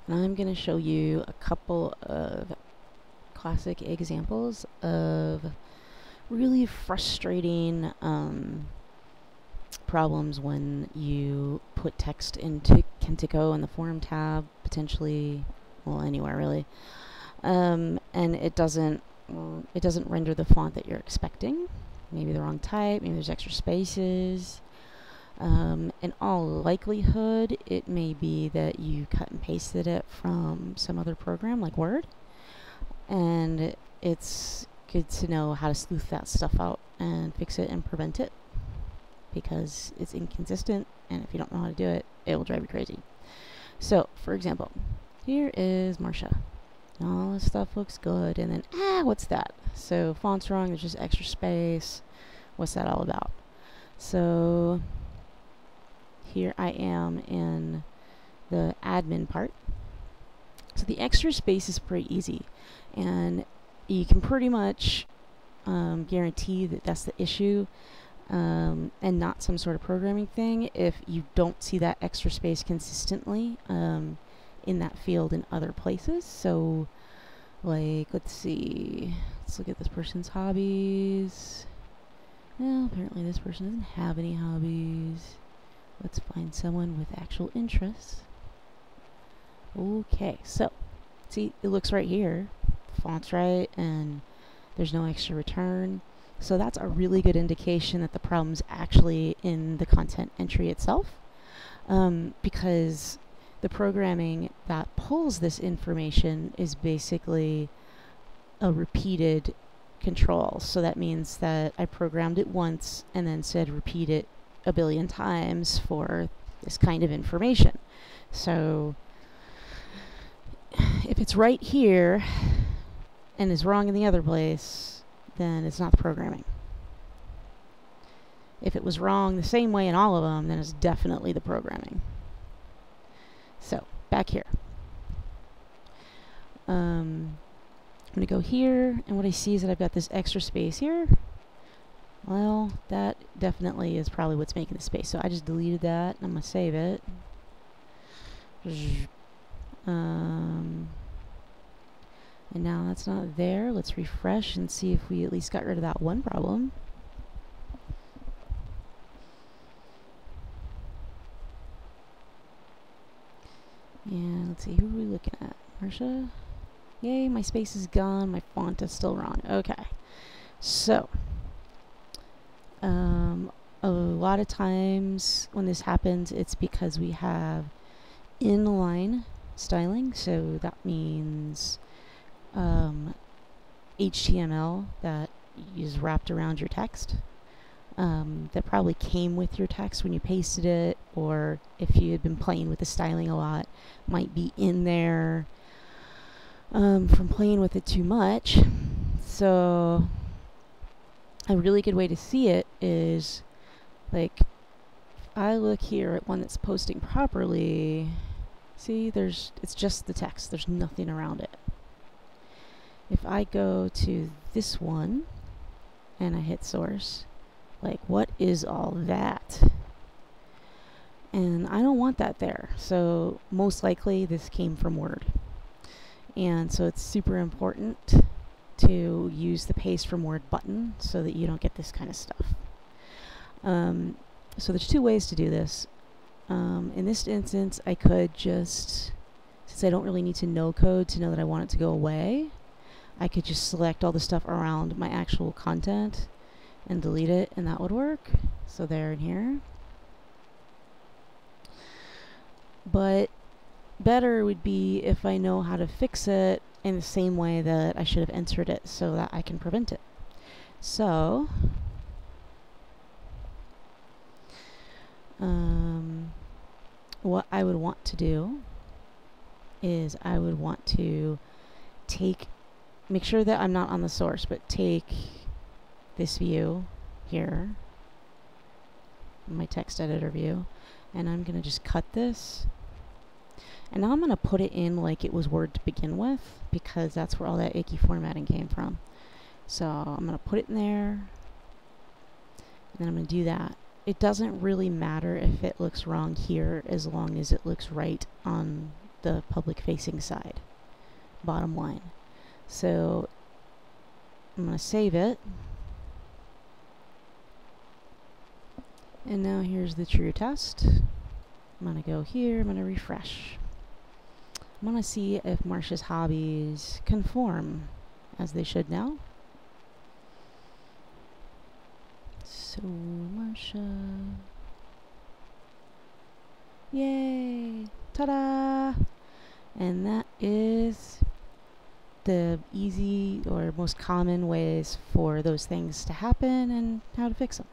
And I'm going to show you a couple of classic examples of really frustrating problems when you put text into Kentico in the forum tab, potentially, well, anywhere really, and it doesn't render the font that you're expecting. Maybe the wrong type, maybe there's extra spaces. In all likelihood, it may be that you cut and pasted it from some other program like Word, and it's good to know how to sleuth that stuff out and fix it and prevent it, because it's inconsistent, and if you don't know how to do it, it will drive you crazy. So, for example, here is Marcia. All this stuff looks good, and then, what's that? So, font's wrong, there's just extra space. What's that all about? So, here I am in the admin part. So the extra space is pretty easy, and you can pretty much guarantee that that's the issue, and not some sort of programming thing if you don't see that extra space consistently in that field in other places. So, like, let's see, let's look at this person's hobbies. Well, apparently this person doesn't have any hobbies. Let's find someone with actual interests. Okay, so, see, it looks right here. The font's right, and there's no extra return. So that's a really good indication that the problem's actually in the content entry itself, because the programming that pulls this information is basically a repeated control. So that means that I programmed it once and then said repeat it a billion times for this kind of information. So if it's right here and is wrong in the other place, then it's not the programming. If it was wrong the same way in all of them, then it's definitely the programming. So, back here. I'm going to go here, and what I see is that I've got this extra space here. Well, that definitely is probably what's making the space. So I just deleted that, and I'm going to save it. And now that's not there. Let's refresh and see if we at least got rid of that one problem. And let's see, who are we looking at? Marcia? Yay, my space is gone. My font is still wrong. Okay. So, a lot of times when this happens, it's because we have inline styling. So that means HTML that is wrapped around your text, that probably came with your text when you pasted it, or if you had been playing with the styling a lot, might be in there from playing with it too much. So a really good way to see it is, like, I look here at one that's posting properly. See, it's just the text. There's nothing around it. If I go to this one and I hit source, like, what is all that? And I don't want that there. So most likely this came from Word. And so it's super important to use the paste from Word button so that you don't get this kind of stuff. So there's two ways to do this. In this instance, I could just, since I don't really need to know code to know that I want it to go away, I could just select all the stuff around my actual content and delete it, and that would work. So there and here. But better would be if I know how to fix it in the same way that I should have entered it so that I can prevent it. So, what I would want to do is I would want to make sure that I'm not on the source, but take this view here, my text editor view, and I'm going to just cut this. And now I'm going to put it in like it was Word to begin with, because that's where all that icky formatting came from. So I'm going to put it in there, and then I'm going to do that. It doesn't really matter if it looks wrong here as long as it looks right on the public facing side, bottom line. So I'm going to save it. And now here's the true test. I'm going to go here, I'm going to refresh. I'm going to see if Marcia's hobbies conform as they should now. So Marcia, yay, ta-da! And that is the easy or most common ways for those things to happen and how to fix them.